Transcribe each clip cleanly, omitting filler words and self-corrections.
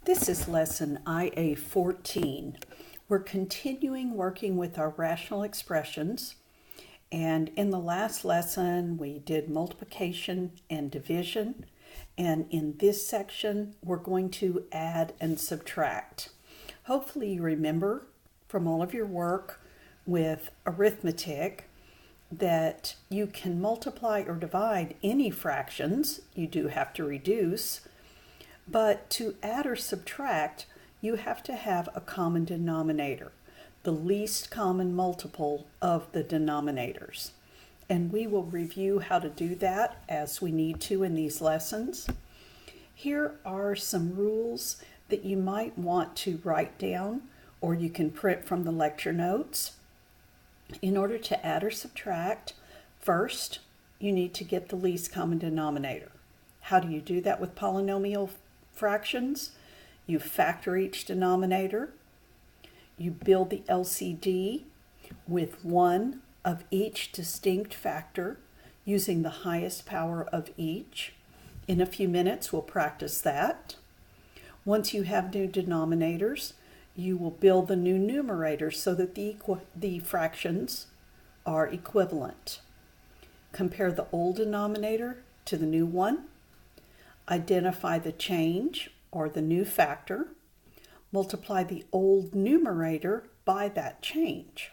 This is lesson IA 14. We're continuing working with our rational expressions, and in the last lesson we did multiplication and division, and in this section we're going to add and subtract. Hopefully you remember from all of your work with arithmetic that you can multiply or divide any fractions. You do have to reduce. But to add or subtract, you have to have a common denominator, the least common multiple of the denominators. And we will review how to do that as we need to in these lessons. Here are some rules that you might want to write down, or you can print from the lecture notes. In order to add or subtract, first you need to get the least common denominator. How do you do that with polynomial fractions? You factor each denominator. You build the LCD with one of each distinct factor using the highest power of each. In a few minutes we'll practice that. Once you have new denominators, you will build the new numerators so that the fractions are equivalent. Compare the old denominator to the new one. Identify the change or the new factor. Multiply the old numerator by that change.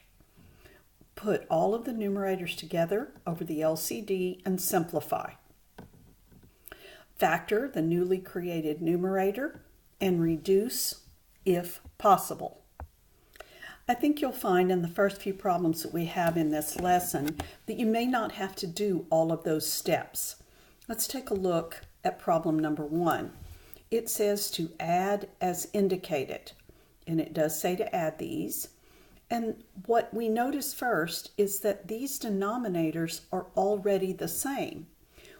Put all of the numerators together over the LCD and simplify. Factor the newly created numerator and reduce if possible. I think you'll find in the first few problems that we have in this lesson that you may not have to do all of those steps. Let's take a look at problem number 1. It says to add as indicated, and it does say to add these. And what we notice first is that these denominators are already the same,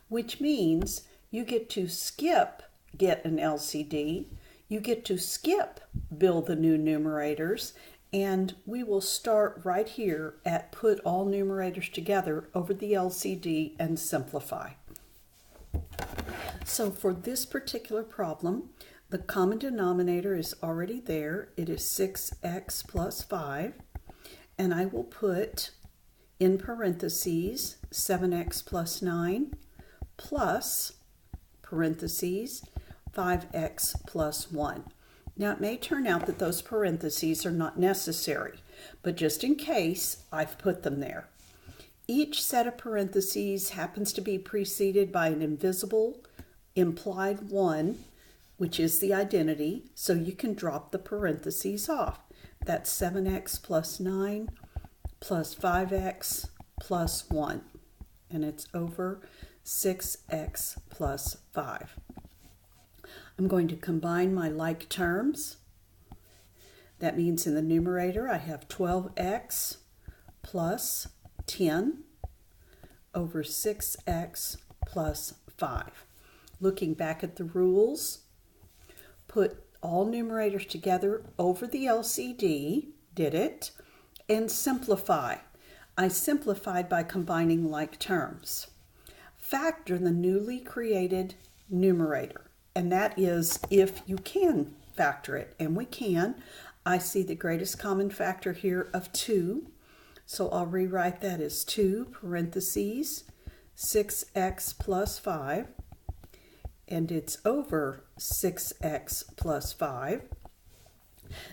which means you get to skip get an LCD, you get to skip build the new numerators, and we will start right here at put all numerators together over the LCD and simplify. So for this particular problem, the common denominator is already there. It is 6x plus 5. And I will put in parentheses 7x plus 9 plus parentheses 5x plus 1. Now it may turn out that those parentheses are not necessary, but just in case, I've put them there. Each set of parentheses happens to be preceded by an invisible implied 1, which is the identity, so you can drop the parentheses off. That's 7x plus 9 plus 5x plus 1, and it's over 6x plus 5. I'm going to combine my like terms. That means in the numerator I have 12x plus 10 over 6x plus 5. Looking back at the rules, put all numerators together over the LCD, did it, and simplify. I simplified by combining like terms. Factor the newly created numerator, and that is if you can factor it, and we can. I see the greatest common factor here of 2. So I'll rewrite that as 2 parentheses 6x plus 5, and it's over 6x plus 5.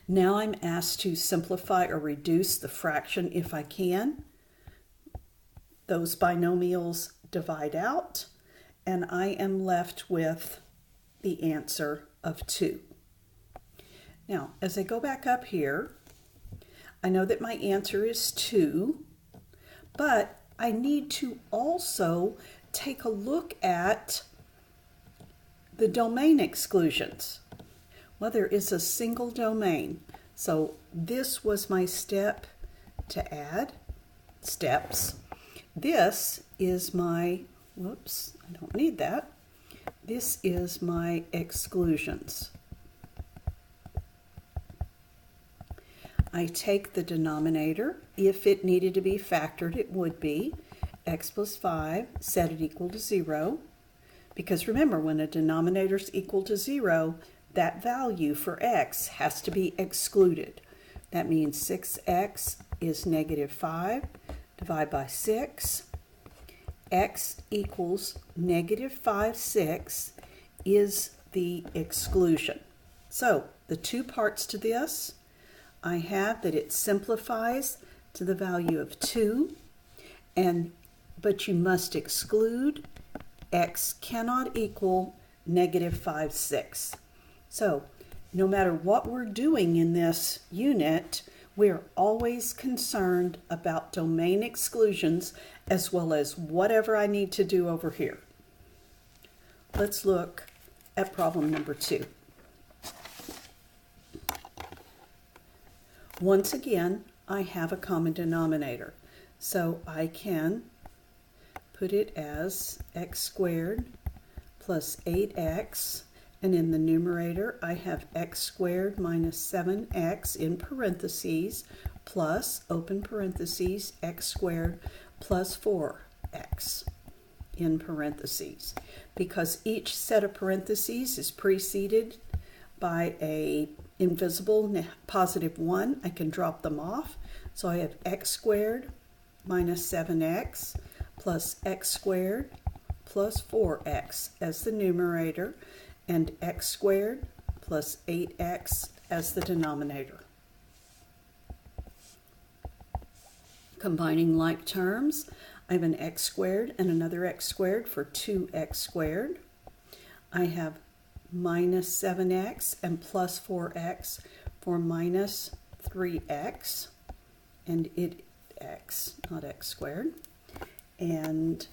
Now I'm asked to simplify or reduce the fraction if I can. Those binomials divide out, and I am left with the answer of 2. Now, as I go back up here, I know that my answer is 2, but I need to also take a look at the domain exclusions. Well, there is a single domain. So this was my step to add steps. This is my, whoops, I don't need that. This is my exclusions. I take the denominator. If it needed to be factored, it would be x plus 5, set it equal to 0. Because remember, when a denominator is equal to 0, that value for x has to be excluded. That means 6x is negative 5. Divide by 6. X equals negative 5, 6 is the exclusion. So the two parts to this, I have that it simplifies to the value of 2, but you must exclude x cannot equal negative 5, 6. So no matter what we're doing in this unit, we're always concerned about domain exclusions as well as whatever I need to do over here. Let's look at problem number 2. Once again, I have a common denominator, so I can put it as x squared plus 8x, and in the numerator I have x squared minus 7x in parentheses plus, open parentheses, x squared plus 4x in parentheses. Because each set of parentheses is preceded by a invisible positive 1, I can drop them off. So I have x squared minus 7x plus x squared plus 4x as the numerator, and x squared plus 8x as the denominator. Combining like terms, I have an x squared and another x squared for 2x squared. I have minus 7x and plus 4x for minus 3x, and it x, not x squared, and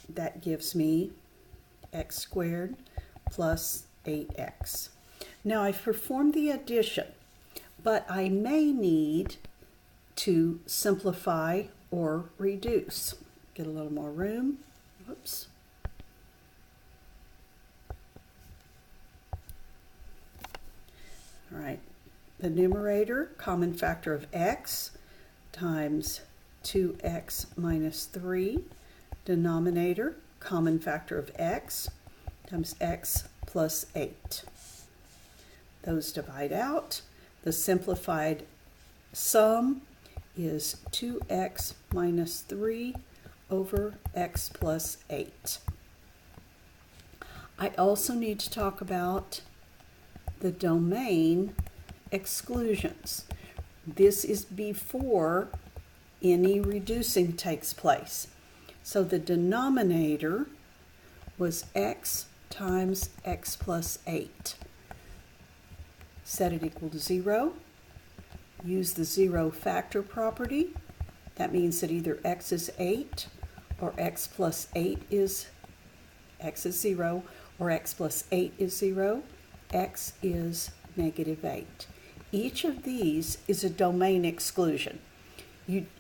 that gives me x squared plus 8x. Now I've performed the addition, but I may need to simplify or reduce. Get a little more room. Whoops. All right, the numerator, common factor of x times 2x minus 3. Denominator, common factor of x times x plus 8. Those divide out. The simplified sum is 2x minus 3 over x plus 8. I also need to talk about the domain exclusions. This is before any reducing takes place. So the denominator was x times x plus 8. Set it equal to 0. Use the 0 factor property. That means that either x is 8 or x plus 8 is, x is 0, or x plus 8 is 0. X is negative 8. Each of these is a domain exclusion.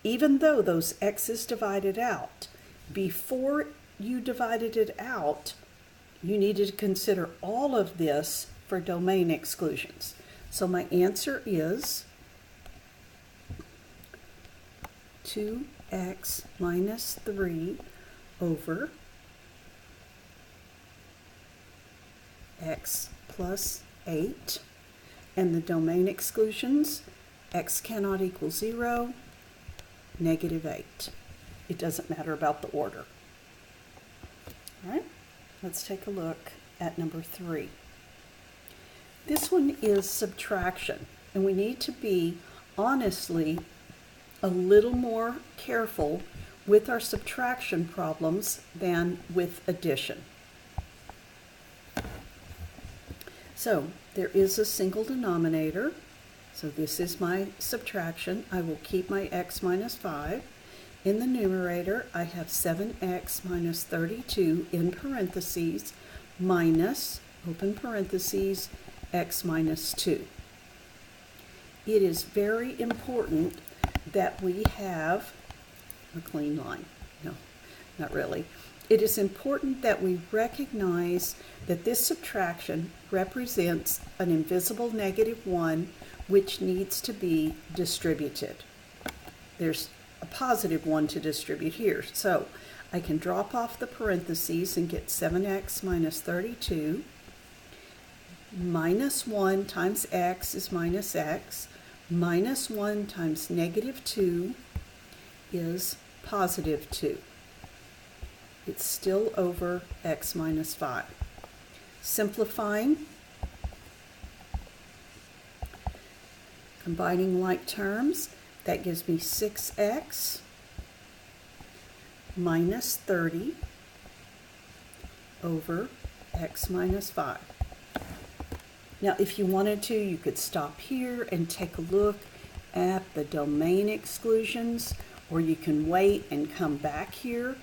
Even though those x's divided out, before you divided it out, you needed to consider all of this for domain exclusions. So my answer is 2x minus 3 over x plus 8. And the domain exclusions, x cannot equal 0, negative 8. It doesn't matter about the order. All right, let's take a look at number 3. This one is subtraction, and we need to be honestly a little more careful with our subtraction problems than with addition. So there is a single denominator, so this is my subtraction. I will keep my x minus 5. In the numerator, I have 7x minus 32 in parentheses minus, open parentheses, x minus 2. It is very important that we have a clean line. No, not really. It is important that we recognize that this subtraction represents an invisible negative 1 which needs to be distributed. There's a positive 1 to distribute here. So I can drop off the parentheses and get 7x minus 32. minus 1 times x is minus x. Minus 1 times negative 2 is positive 2. It's still over x minus 5. Simplifying, combining like terms, that gives me 6x minus 30 over x minus 5. Now, if you wanted to, you could stop here and take a look at the domain exclusions, or you can wait and come back here.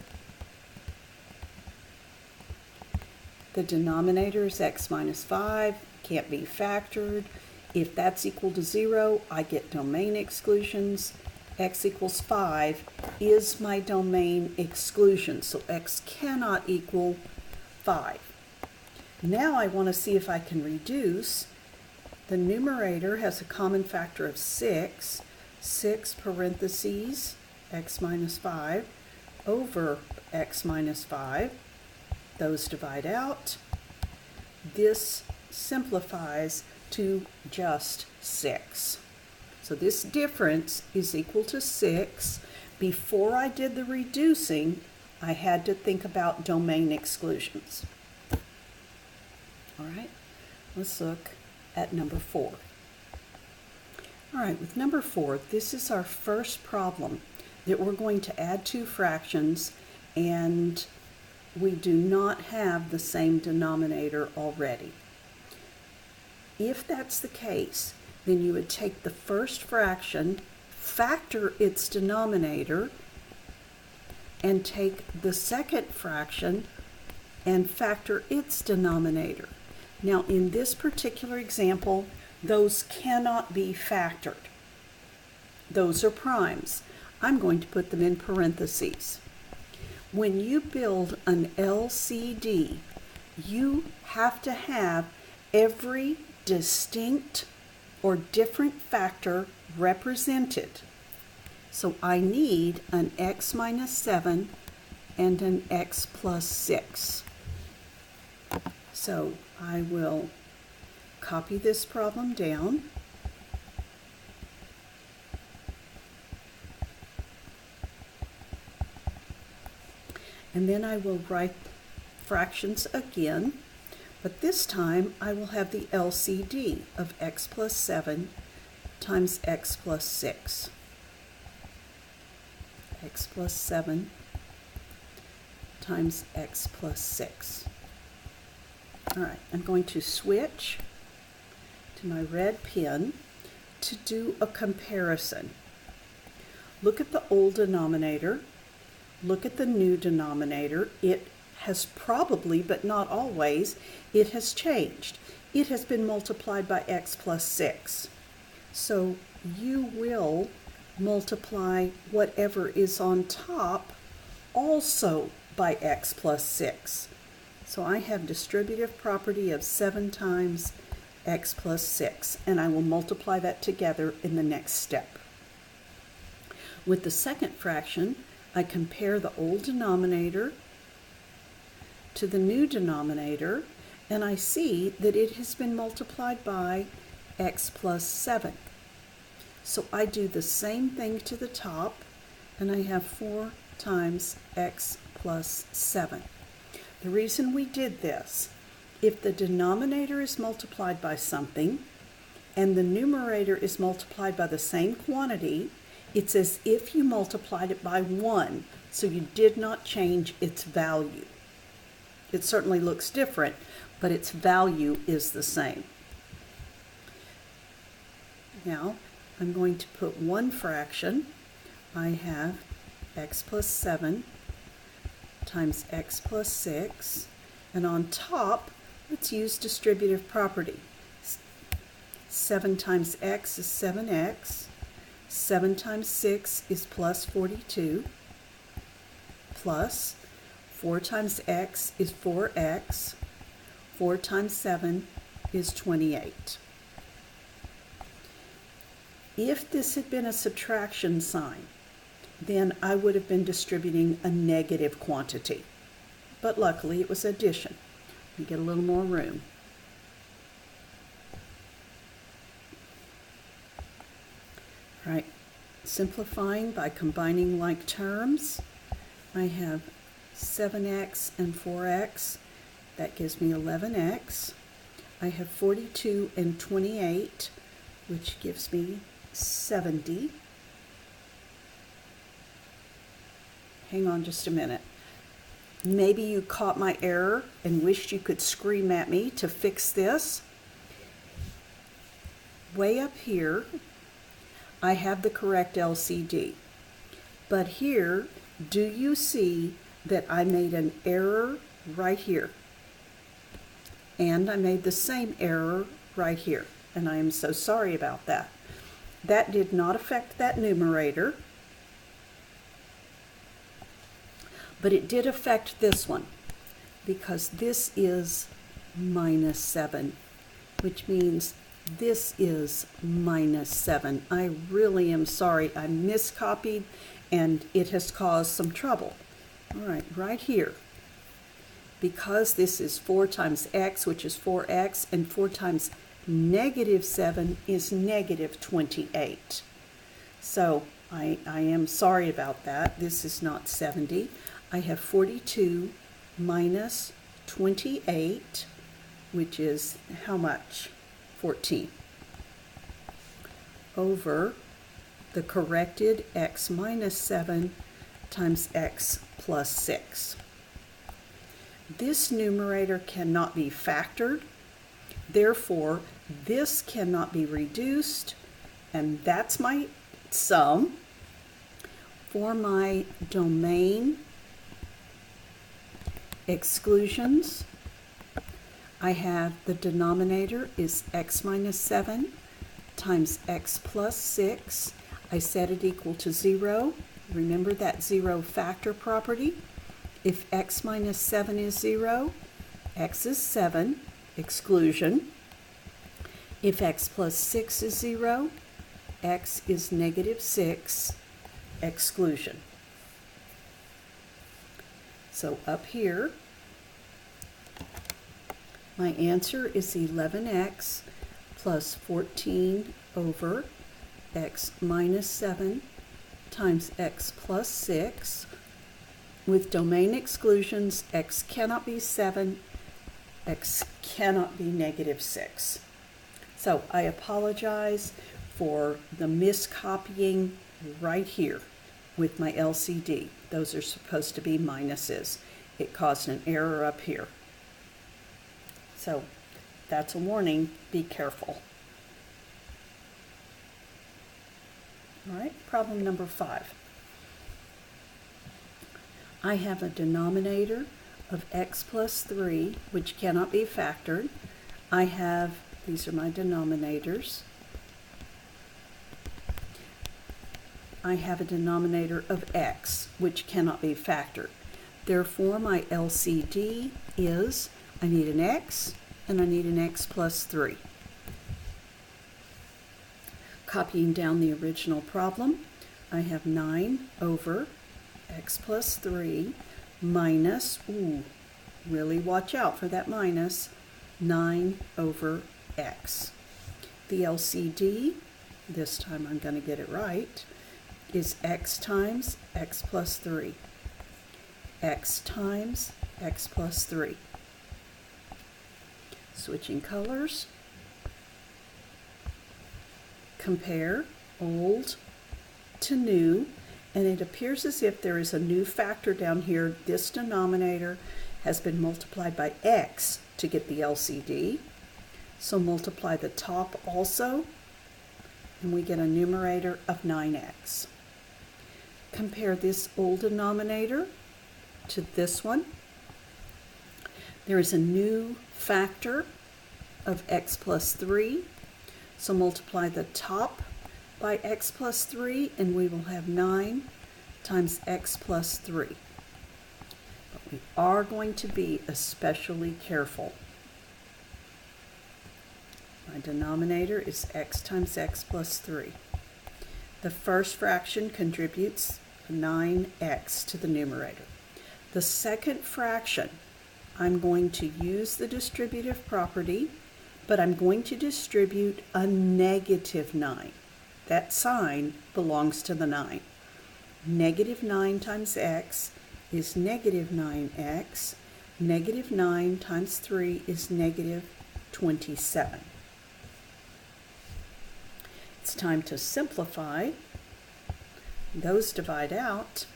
The denominator is x minus 5, can't be factored. If that's equal to 0, I get domain exclusions. X equals 5 is my domain exclusion, so x cannot equal 5. Now I want to see if I can reduce. The numerator has a common factor of 6, 6 parentheses x minus 5 over x minus 5. Those divide out. This simplifies to just 6. So this difference is equal to 6. Before I did the reducing, I had to think about domain exclusions. All right, let's look at number 4. All right, with number 4, this is our first problem that we're going to add two fractions, and we do not have the same denominator already. If that's the case, then you would take the first fraction, factor its denominator, and take the second fraction and factor its denominator. Now, in this particular example, those cannot be factored. Those are primes. I'm going to put them in parentheses. When you build an LCD, you have to have every distinct or different factor represented. So I need an x minus 7 and an x plus 6. So I will copy this problem down. And then I will write fractions again, but this time I will have the LCD of x plus 7 times x plus 6. X plus 7 times x plus 6. All right, I'm going to switch to my red pen to do a comparison. Look at the old denominator. Look at the new denominator. It has probably, but not always, it has changed. It has been multiplied by x plus 6. So you will multiply whatever is on top also by x plus 6. So I have distributive property of 7 times x plus 6, and I will multiply that together in the next step. With the second fraction, I compare the old denominator to the new denominator, and I see that it has been multiplied by x plus 7. So I do the same thing to the top, and I have 4 times x plus 7. The reason we did this, if the denominator is multiplied by something and the numerator is multiplied by the same quantity, it's as if you multiplied it by 1, so you did not change its value. It certainly looks different, but its value is the same. Now, I'm going to put one fraction. I have x plus 7 times x plus 6, and on top, let's use distributive property. 7 times x is 7x. 7 times 6 is plus 42, plus 4 times x is 4x, 4 times 7 is 28. If this had been a subtraction sign, then I would have been distributing a negative quantity. But luckily it was addition. We get a little more room. All right, simplifying by combining like terms, I have 7x and 4x. That gives me 11x. I have 42 and 28, which gives me 70. Hang on just a minute. Maybe you caught my error and wished you could scream at me to fix this. Way up here, I have the correct LCD. But here, do you see that I made an error right here? And I made the same error right here. And I am so sorry about that. That did not affect that numerator, but it did affect this one because this is minus 7, which means this is minus 7. I really am sorry. I miscopied and it has caused some trouble. All right, right here. Because this is 4 times x, which is 4x, and 4 times negative 7 is negative 28. So I am sorry about that. This is not 70. I have 42 minus 28, which is how much? 14. Over the corrected x minus 7 times x plus 6. This numerator cannot be factored, therefore this cannot be reduced, and that's my sum. For my domain exclusions, I have the denominator is x minus 7 times x plus 6. I set it equal to 0. Remember that 0 factor property. If x minus 7 is 0, x is 7, exclusion. If x plus 6 is 0, x is negative 6, exclusion. So up here, my answer is 11x plus 14 over x minus 7 times x plus 6. With domain exclusions, x cannot be 7, x cannot be negative 6. So I apologize for the miscopying right here with my LCD. Those are supposed to be minuses. It caused an error up here. So that's a warning, be careful. All right, problem number 5. I have a denominator of x plus 3, which cannot be factored. I have, these are my denominators. I have a denominator of x, which cannot be factored. Therefore, my LCD is, I need an x, and I need an x plus 3. Copying down the original problem, I have 9 over x plus 3 minus, really watch out for that minus, 9 over x. The LCD, this time I'm going to get it right, is x times x plus 3. X times x plus 3. Switching colors. Compare old to new. And it appears as if there is a new factor down here. This denominator has been multiplied by x to get the LCD. So multiply the top also, and we get a numerator of 9x. Compare this old denominator to this one. There is a new factor of x plus 3. So multiply the top by x plus 3, and we will have 9 times x plus 3. But we are going to be especially careful. My denominator is x times x plus 3. The first fraction contributes 9x to the numerator. The second fraction, I'm going to use the distributive property, but I'm going to distribute a negative 9. that sign belongs to the 9. Negative 9 times x is negative 9x. Negative 9 times 3 is negative 27. It's time to simplify. Those divide out,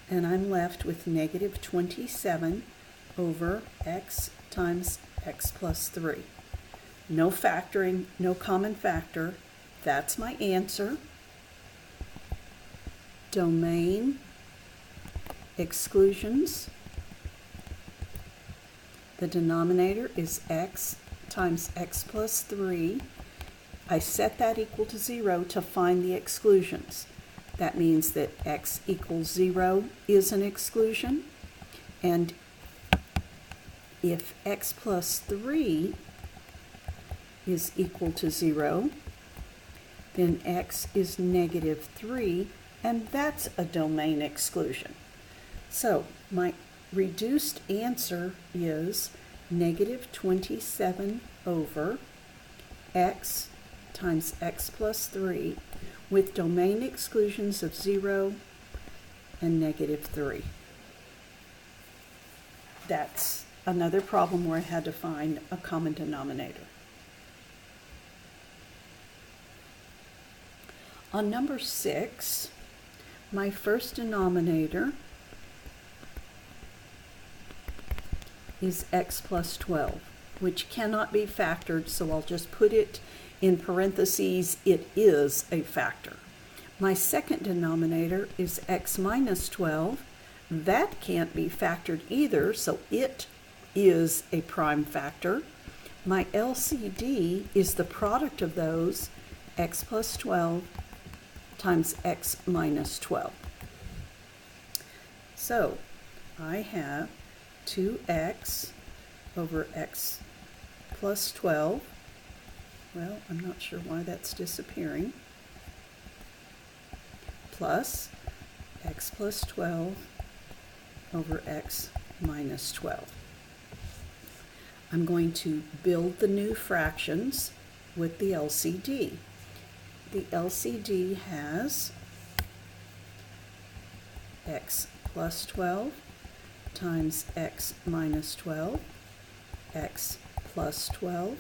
and I'm left with negative 27 over x times x plus 3. No factoring, no common factor. That's my answer. Domain exclusions. The denominator is x times x plus 3. I set that equal to 0 to find the exclusions. That means that x equals 0 is an exclusion. And if x plus 3 is equal to 0, then x is negative 3, and that's a domain exclusion. So my reduced answer is negative 27 over x times x plus 3 with domain exclusions of 0 and negative 3. That's another problem where I had to find a common denominator. On number 6, my first denominator is x plus 12, which cannot be factored, so I'll just put it in parentheses. It is a factor. My second denominator is x minus 12. That can't be factored either, so it is a prime factor. My LCD is the product of those, x plus 12 times x minus 12. So I have 2x over x plus 12. Well, I'm not sure why that's disappearing. Plus x plus 12 over x minus 12. I'm going to build the new fractions with the LCD. The LCD has x plus 12 times x minus 12, x plus 12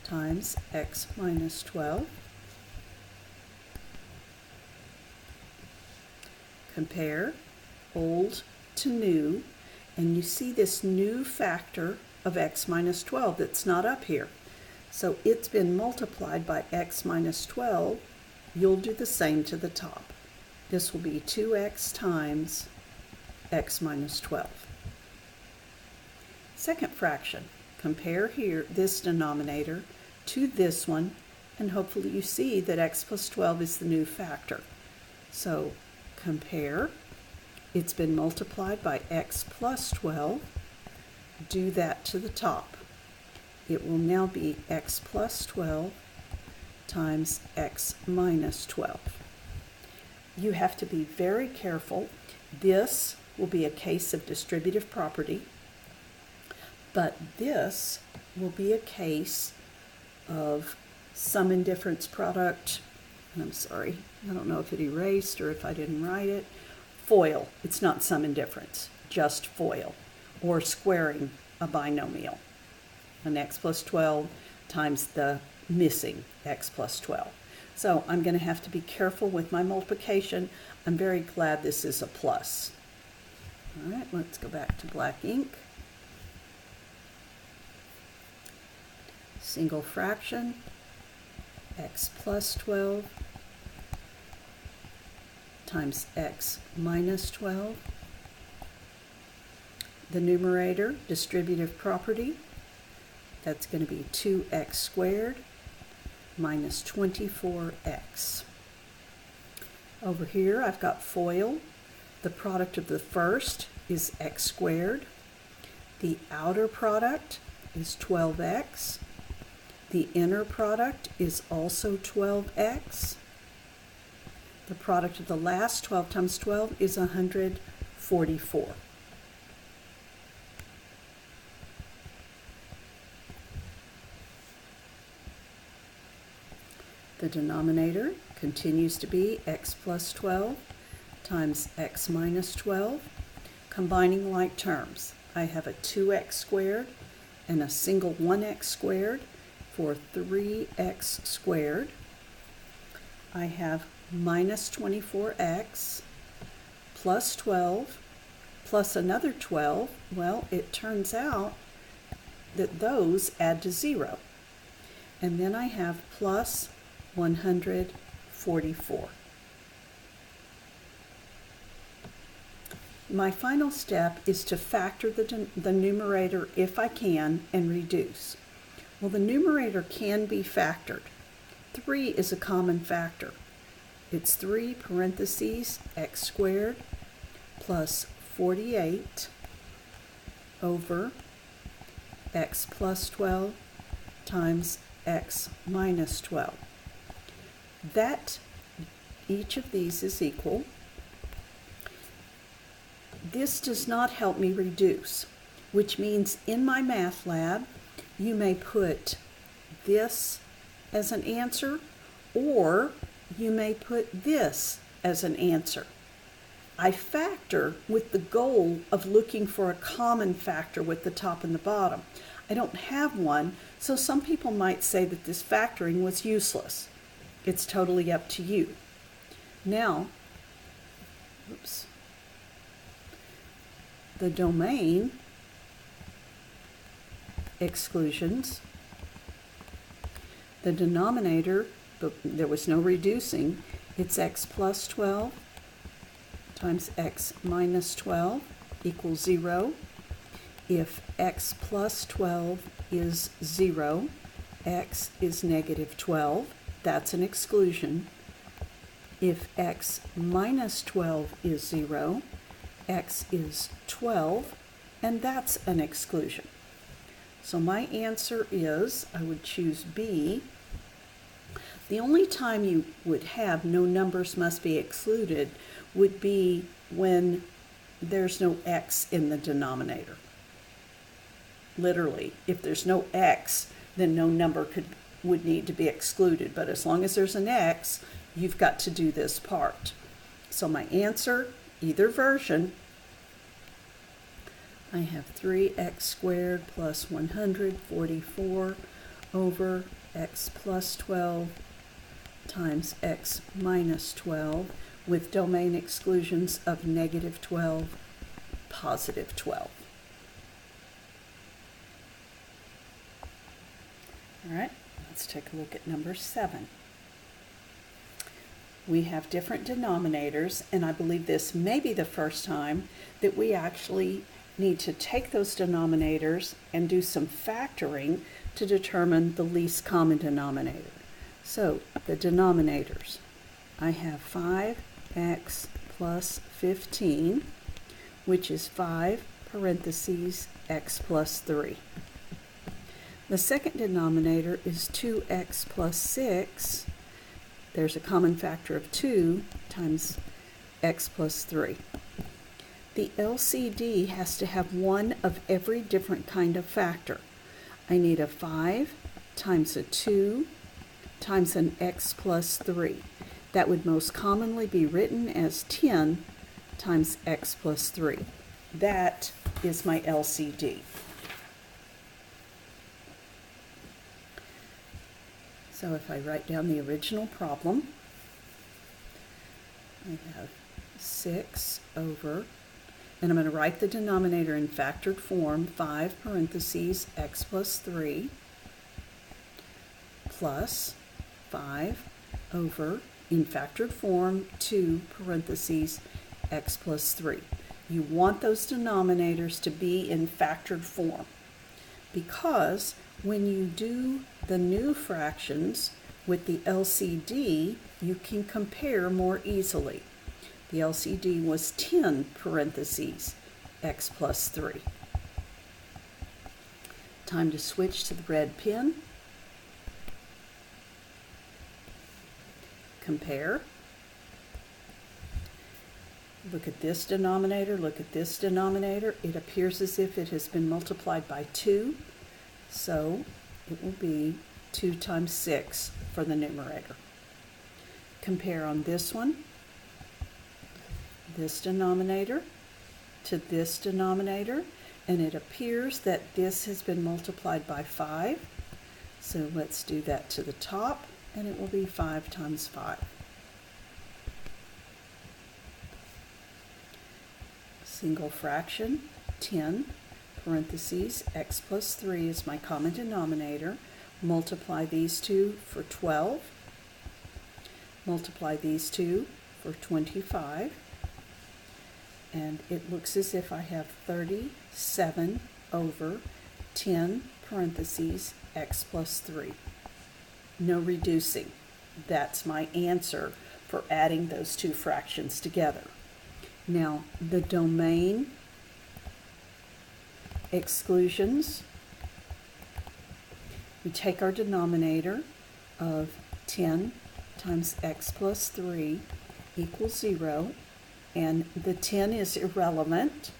times x minus 12. Compare old to new, and you see this new factor of x minus 12 that's not up here. So it's been multiplied by x minus 12. You'll do the same to the top. This will be 2x times x minus 12. Second fraction. Compare here this denominator to this one, and hopefully you see that x plus 12 is the new factor. So compare. It's been multiplied by x plus 12. Do that to the top. It will now be x plus 12 times x minus 12. You have to be very careful. This will be a case of distributive property, but this will be a case of sum and difference product. And I'm sorry, I don't know if it erased or if I didn't write it. FOIL. It's not sum and difference, just FOIL, or squaring a binomial. An x plus 12 times the missing x plus 12. So I'm going to have to be careful with my multiplication. I'm very glad this is a plus. All right, let's go back to black ink. Single fraction, x plus 12 times x minus 12. The numerator, distributive property, that's going to be 2x squared minus 24x. Over here I've got FOIL. The product of the first is x squared. The outer product is 12x. The inner product is also 12x. The product of the last 12 times 12 is 144. The denominator continues to be x plus 12 times x minus 12. Combining like terms, I have a 2x squared and a single 1x squared for 3x squared. I have minus 24x plus 12 plus another 12. Well, it turns out that those add to 0. And then I have plus 144. My final step is to factor the numerator if I can and reduce. Well, the numerator can be factored. 3 is a common factor. It's 3 parentheses x squared plus 48 over x plus 12 times x minus 12. That each of these is equal. This does not help me reduce, which means in my math lab, you may put this as an answer, or you may put this as an answer. I factor with the goal of looking for a common factor with the top and the bottom. I don't have one, so some people might say that this factoring was useless. It's totally up to you. Now, the domain exclusions, the denominator, there was no reducing, it's x plus 12 times x minus 12 equals 0. If x plus 12 is 0, x is negative 12. That's an exclusion. If x minus 12 is 0, x is 12, and that's an exclusion. So my answer is, I would choose B. The only time you would have no numbers must be excluded would be when there's no x in the denominator. Literally, if there's no x, then no number would need to be excluded. But as long as there's an x, you've got to do this part. So my answer, either version, I have 3x squared plus 144 over x plus 12 times x minus 12 with domain exclusions of negative 12, positive 12. All right, let's take a look at number 7. We have different denominators, and I believe this may be the first time that we actually need to take those denominators and do some factoring to determine the least common denominator. So the denominators, I have 5x plus 15, which is 5 parentheses x plus 3. The second denominator is 2x plus 6. There's a common factor of 2 times x plus 3. The LCD has to have one of every different kind of factor. I need a 5 times a 2 times an x plus 3. That would most commonly be written as 10 times x plus 3. That is my LCD. So if I write down the original problem, I have 6 over, and I'm going to write the denominator in factored form, 5 parentheses x plus 3 plus 5 over, in factored form, 2 parentheses x plus 3. You want those denominators to be in factored form because when you do the new fractions with the LCD, you can compare more easily. The LCD was 10 parentheses x plus 3. Time to switch to the red pen. Compare. Look at this denominator, look at this denominator. It appears as if it has been multiplied by 2. So it will be 2 times 6 for the numerator. compare on this one, this denominator to this denominator, and it appears that this has been multiplied by 5. So let's do that to the top, and it will be 5 times 5. Single fraction, 10, parentheses, x plus 3 is my common denominator. Multiply these two for 12. Multiply these two for 25. And it looks as if I have 37 over 10 parentheses x plus 3. No reducing. That's my answer for adding those two fractions together. Now, the domain exclusions, we take our denominator of 10 times x plus 3 equals 0, and the 10 is irrelevant.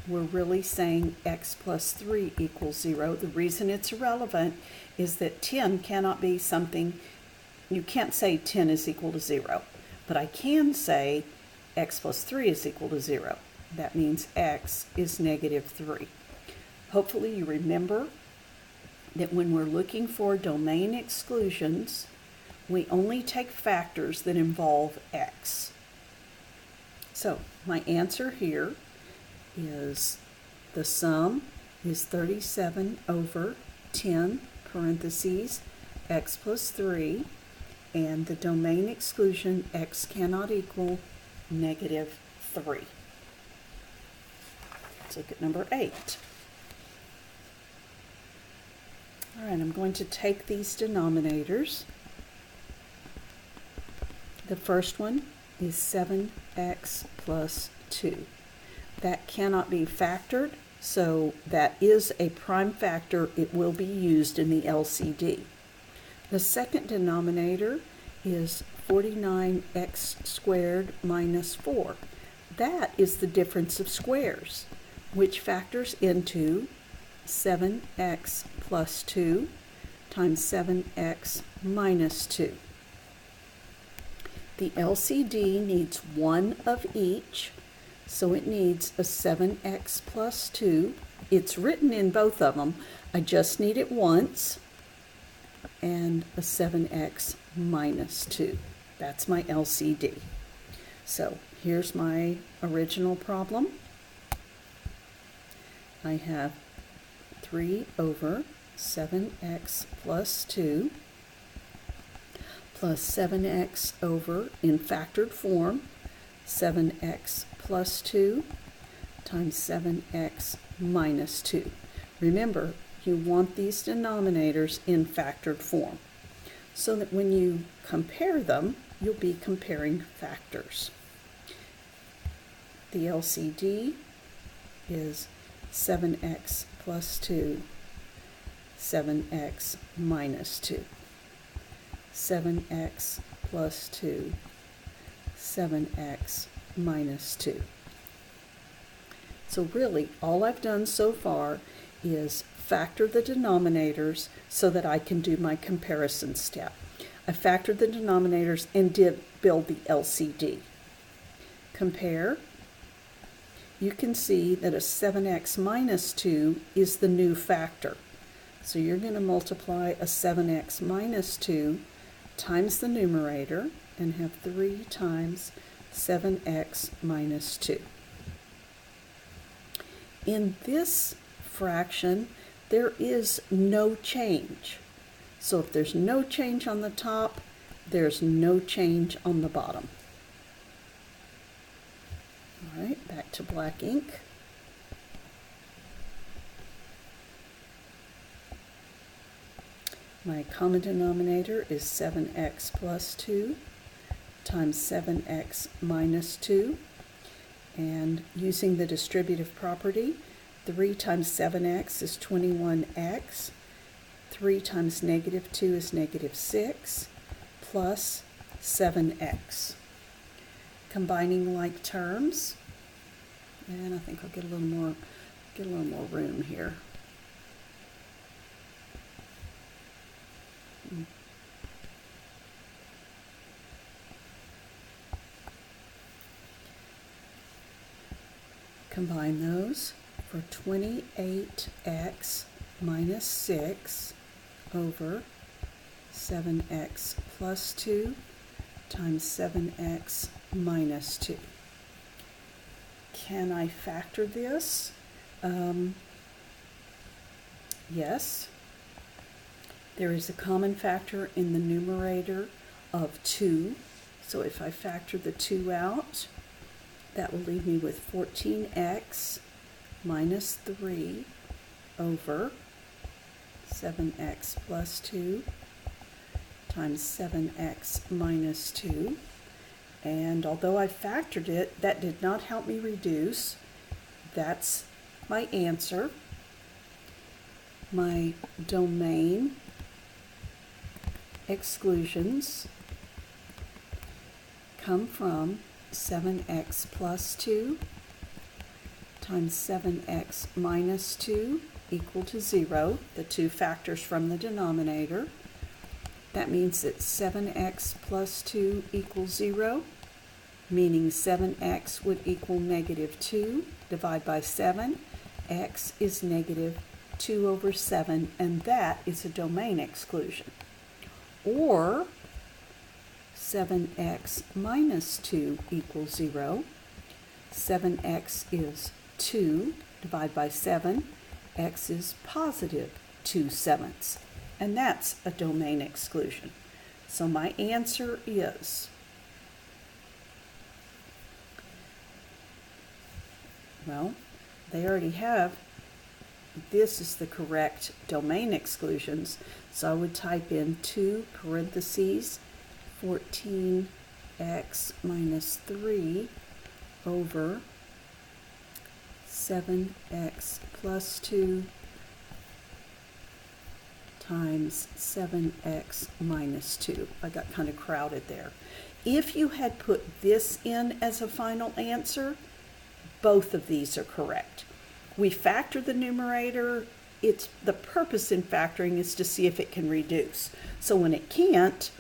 We're really saying x plus 3 equals 0. The reason it's irrelevant is that 10 cannot be something, you can't say 10 is equal to 0, but I can say x plus 3 is equal to 0. That means x is negative 3. Hopefully you remember that when we're looking for domain exclusions, we only take factors that involve x. So my answer here is the sum is 37 over 10 parentheses x plus 3, and the domain exclusion x cannot equal negative 3. Let's look at number 8. All right, I'm going to take these denominators. The first one is 7x plus 2. That cannot be factored, so that is a prime factor. It will be used in the LCD. The second denominator is 49x squared minus 4. That is the difference of squares, which factors into 7x plus 2 times 7x minus 2. The LCD needs one of each, so it needs a 7x plus 2. It's written in both of them. I just need it once, and a 7x minus 2. That's my LCD. So here's my original problem. I have 3 over 7x plus 2 plus 7x over, in factored form, 7x plus 2 times 7x minus 2. Remember, you want these denominators in factored form so that when you compare them, you'll be comparing factors. The LCD is 7x plus 2, 7x minus 2. 7x plus 2, 7x minus 2. So really, all I've done so far is factor the denominators so that I can do my comparison step. I factored the denominators and did build the LCD. Compare. You can see that a 7x minus 2 is the new factor. So you're going to multiply a 7x minus 2 times the numerator and have 3 times 7x minus 2. In this fraction, there is no change. So if there's no change on the top, there's no change on the bottom. All right, back to black ink. My common denominator is 7x plus 2 times 7x minus 2. And using the distributive property, 3 times 7x is 21x. 3 times negative 2 is negative 6, plus 7x. Combining like terms, and I think I'll get a little more room here. Combine those for 28x minus 6 over 7x plus 2 times 7x minus 2. Can I factor this? Yes. There is a common factor in the numerator of 2. So if I factor the 2 out, that will leave me with 14x minus 3 over 7x plus 2 times 7x minus 2. And although I factored it, that did not help me reduce. That's my answer. My domain exclusions come from 7x plus 2 times 7x minus 2 equal to 0, the two factors from the denominator. That means that 7x plus 2 equals 0, meaning 7x would equal negative 2. Divide by 7, x is negative 2 over 7, and that is a domain exclusion. Or 7x minus 2 equals 0. 7x is 2. Divide by 7, x is positive 2/7, and that's a domain exclusion. So my answer is well, they already have, this is the correct domain exclusions, so I would type in 2 parentheses 14x minus 3 over 7x plus 2 times 7x minus 2. I got kind of crowded there. If you had put this in as a final answer, both of these are correct. We factor the numerator. The purpose in factoring is to see if it can reduce. So when it can't,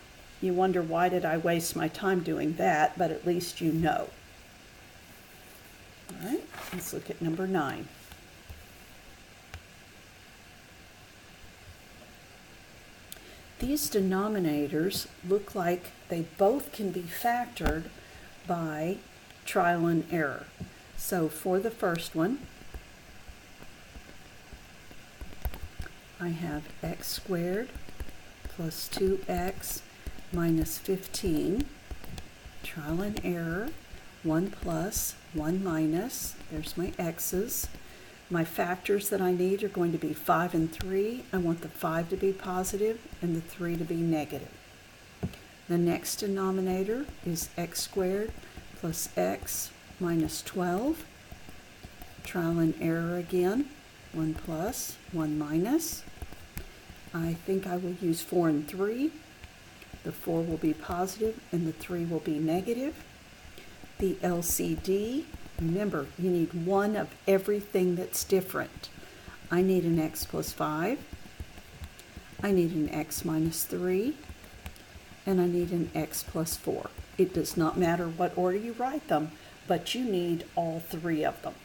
you wonder, why did I waste my time doing that? But at least you know. All right, let's look at number 9. These denominators look like they both can be factored by trial and error. So for the first one, I have x squared plus 2x minus 15, trial and error, 1 plus, 1 minus, there's my x's. My factors that I need are going to be 5 and 3. I want the 5 to be positive and the 3 to be negative. The next denominator is x squared plus x minus 12. Trial and error again, 1 plus, 1 minus. I think I will use 4 and 3. The 4 will be positive and the 3 will be negative. The LCD, remember, you need one of everything that's different. I need an x plus 5. I need an x minus 3. And I need an x plus 4. It does not matter what order you write them, but you need all 3 of them.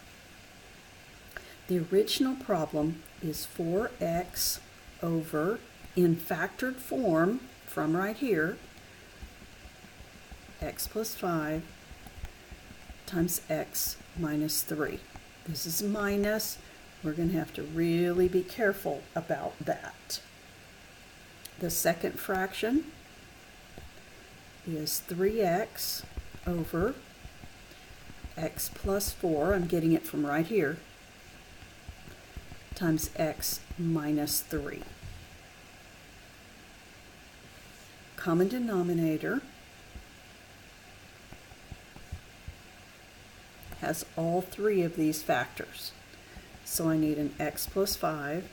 The original problem is 4x over, in factored form, from right here, x plus 5 times x minus 3. This is minus. We're going to have to really be careful about that. The second fraction is 3x over x plus 4, I'm getting it from right here, times x minus 3. Common denominator has all 3 of these factors. So I need an x plus 5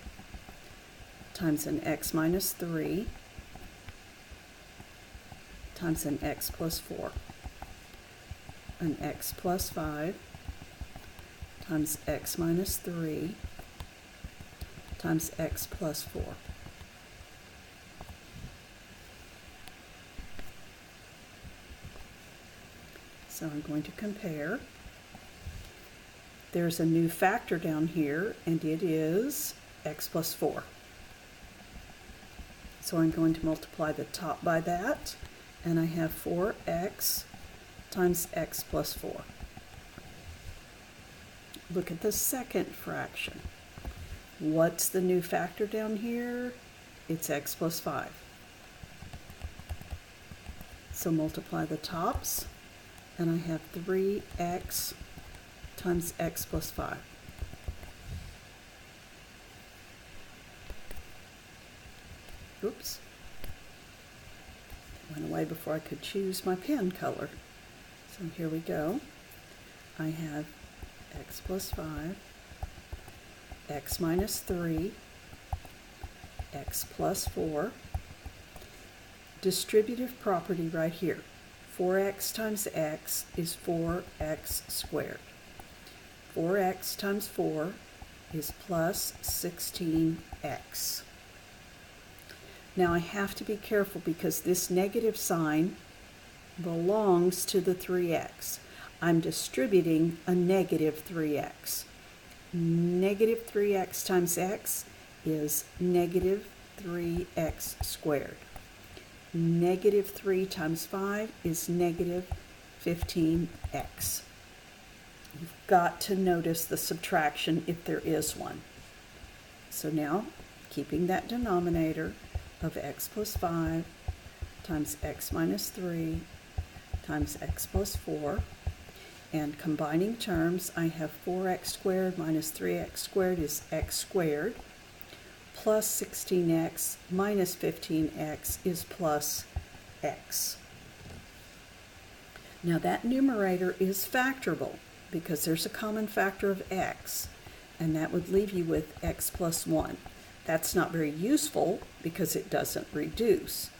times an x minus 3 times an x plus 4. An x plus 5 times x minus 3 times x plus 4. So I'm going to compare. there's a new factor down here, and it is x plus 4. So I'm going to multiply the top by that, and I have 4x times x plus 4. Look at the second fraction. What's the new factor down here? It's x plus 5. So multiply the tops, and I have 3x times x plus 5. Oops. It went away before I could choose my pen color. So here we go. I have x plus 5, x minus 3, x plus 4. Distributive property right here. 4x times x is 4x squared. 4x times 4 is plus 16x. Now I have to be careful because this negative sign belongs to the 3x. I'm distributing a negative 3x. Negative 3x times x is negative 3x squared. Negative 3 times 5 is negative 15x. You've got to notice the subtraction if there is one. So now, keeping that denominator of x plus 5 times x minus 3 times x plus 4, and combining terms, I have 4x squared minus 3x squared is x squared, plus 16x minus 15x is plus x. Now that numerator is factorable because there's a common factor of x, and that would leave you with x plus 1. That's not very useful because it doesn't reduce.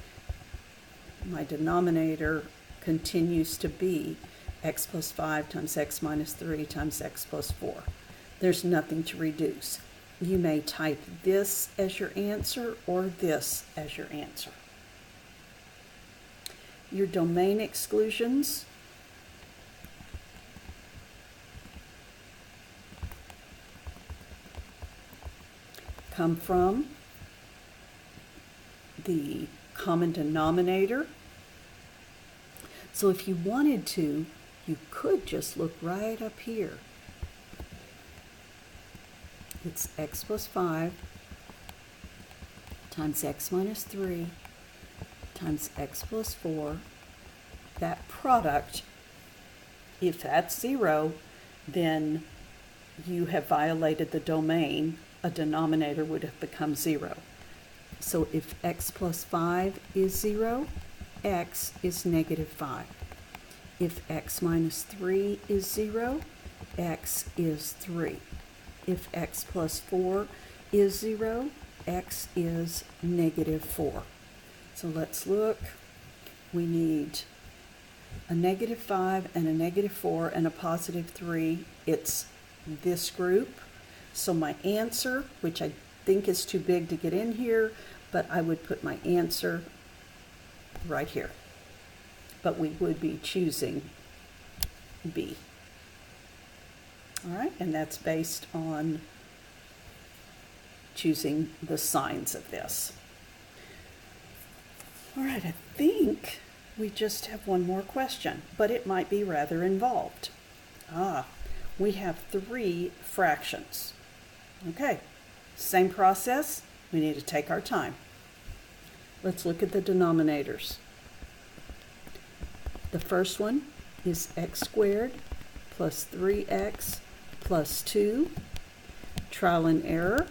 My denominator continues to be x plus 5 times x minus 3 times x plus 4. There's nothing to reduce. You may type this as your answer or this as your answer. Your domain exclusions come from the common denominator. So if you wanted to, you could just look right up here. It's x plus 5 times x minus 3 times x plus 4. That product, if that's 0, then you have violated the domain. A denominator would have become 0. So if x plus 5 is 0, x is negative 5. If x minus 3 is 0, x is 3. If x plus 4 is 0, x is negative 4. So let's look. We need a negative 5 and a negative 4 and a positive 3. It's this group. So my answer, which I think is too big to get in here, but I would put my answer right here. But we would be choosing B. All right, and that's based on choosing the signs of this. All right, I think we just have one more question, but it might be rather involved. We have 3 fractions. Okay, same process. We need to take our time. Let's look at the denominators. The first one is x squared plus 3x plus 2. Trial and error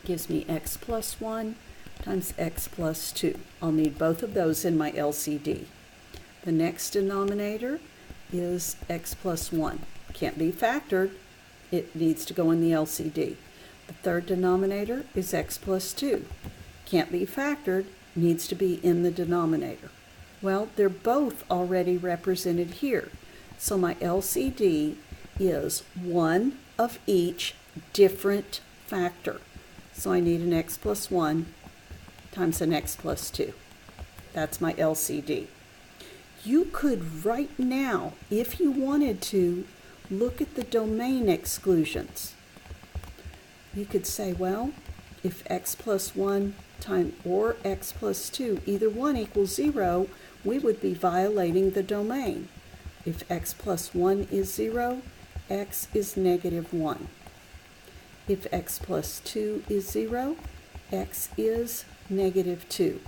gives me x plus 1 times x plus 2. I'll need both of those in my LCD. The next denominator is x plus 1. Can't be factored. It needs to go in the LCD. The third denominator is x plus 2. Can't be factored. Needs to be in the denominator. Well, they're both already represented here. So my LCD is one of each different factor. So I need an x plus 1 times an x plus 2. That's my LCD. You could right now, if you wanted to, look at the domain exclusions. You could say, well, if x plus 1 or x plus 2, either one equals 0, we would be violating the domain. If x plus 1 is 0, x is negative 1. If x plus 2 is 0, x is negative 2.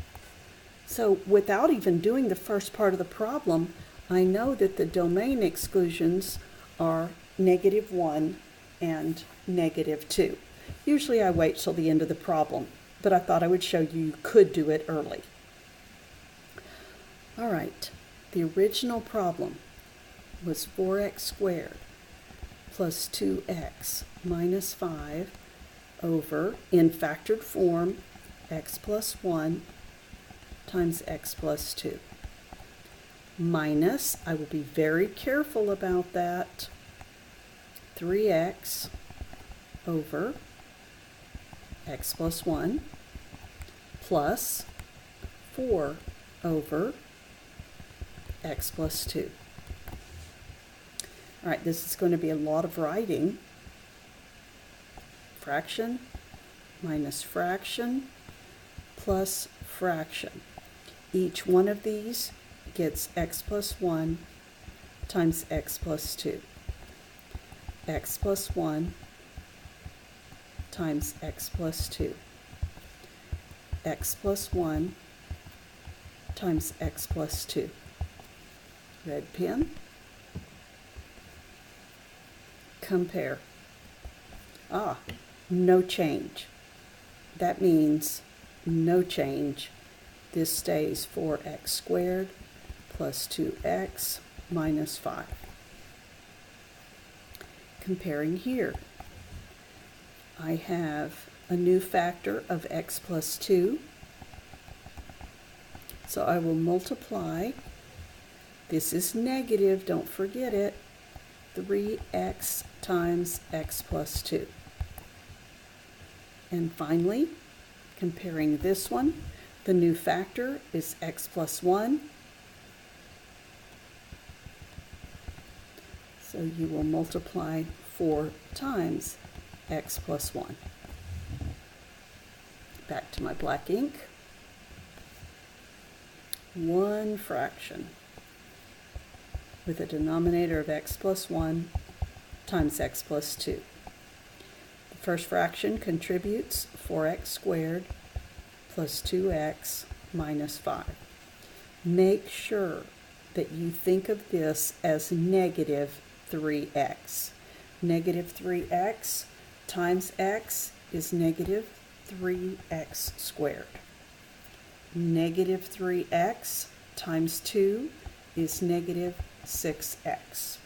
So without even doing the first part of the problem, I know that the domain exclusions are negative 1 and negative 2. Usually I wait till the end of the problem, but I thought I would show you could do it early. All right, the original problem was 4x squared plus 2x minus 5 over, in factored form, x plus 1 times x plus 2. Minus, I will be very careful about that, 3x over x plus 1 plus 4 over x plus 2. All right, this is going to be a lot of writing. Fraction minus fraction plus fraction. Each one of these gets x plus 1 times x plus 2. X plus 1 times x plus 2. X plus 1 times x plus 2. Red pen. Compare. No change. That means no change. This stays 4x squared plus 2x minus 5. Comparing here, I have a new factor of x plus 2. So I will multiply. This is negative, don't forget it. 3x times x plus 2. And finally, comparing this one, the new factor is x plus 1. So you will multiply 4 times x plus 1. Back to my black ink. One fraction with a denominator of x plus 1 times x plus 2. The first fraction contributes 4x squared plus 2x minus 5. Make sure that you think of this as negative 3x. Negative 3x times x is negative 3x squared. Negative 3x times 2 is negative 6x.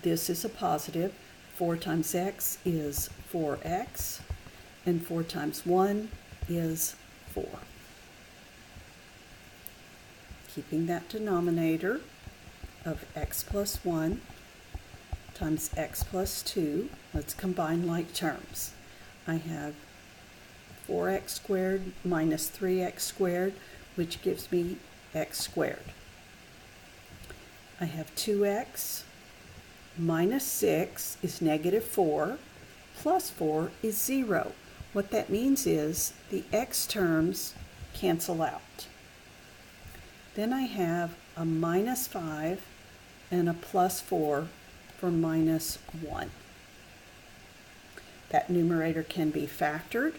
This is a positive. 4 times x is 4x, and 4 times 1 is 4. Keeping that denominator of x plus 1 times x plus 2, let's combine like terms. I have 4x squared minus 3x squared, which gives me x squared. I have 2x minus 6 is negative 4, plus 4 is 0. What that means is the x terms cancel out. Then I have a minus 5 and a plus 4 for minus 1. That numerator can be factored,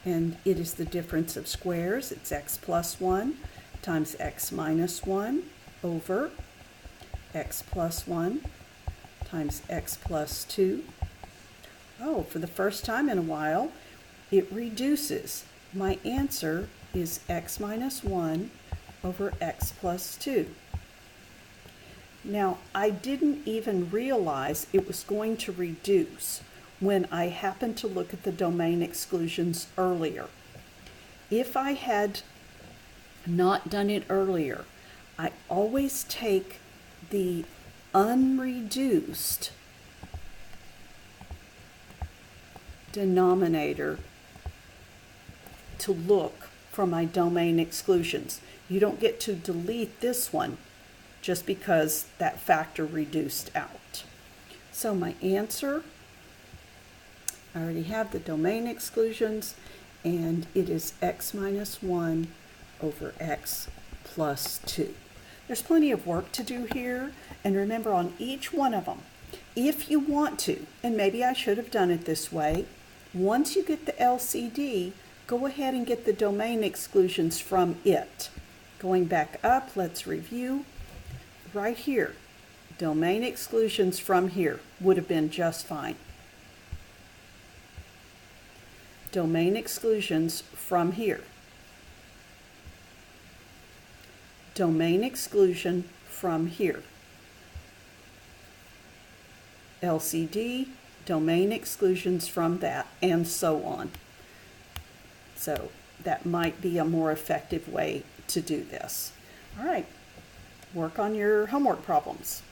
and it is the difference of squares. It's x plus 1 times x minus 1 over x plus 1 times x plus 2. Oh, for the first time in a while, it reduces. My answer is x minus 1 over x plus 2. Now, I didn't even realize it was going to reduce when I happened to look at the domain exclusions earlier. If I had not done it earlier, I always take the unreduced denominator to look for my domain exclusions. You don't get to delete this one just because that factor reduced out. So my answer, I already have the domain exclusions, and it is x minus 1 over x plus 2. There's plenty of work to do here, and remember on each one of them, if you want to, and maybe I should have done it this way, once you get the LCD, go ahead and get the domain exclusions from it. Going back up, let's review. Right here, domain exclusions from here would have been just fine. Domain exclusions from here. Domain exclusion from here. LCD, domain exclusions from that, and so on. So that might be a more effective way to do this. All right, work on your homework problems.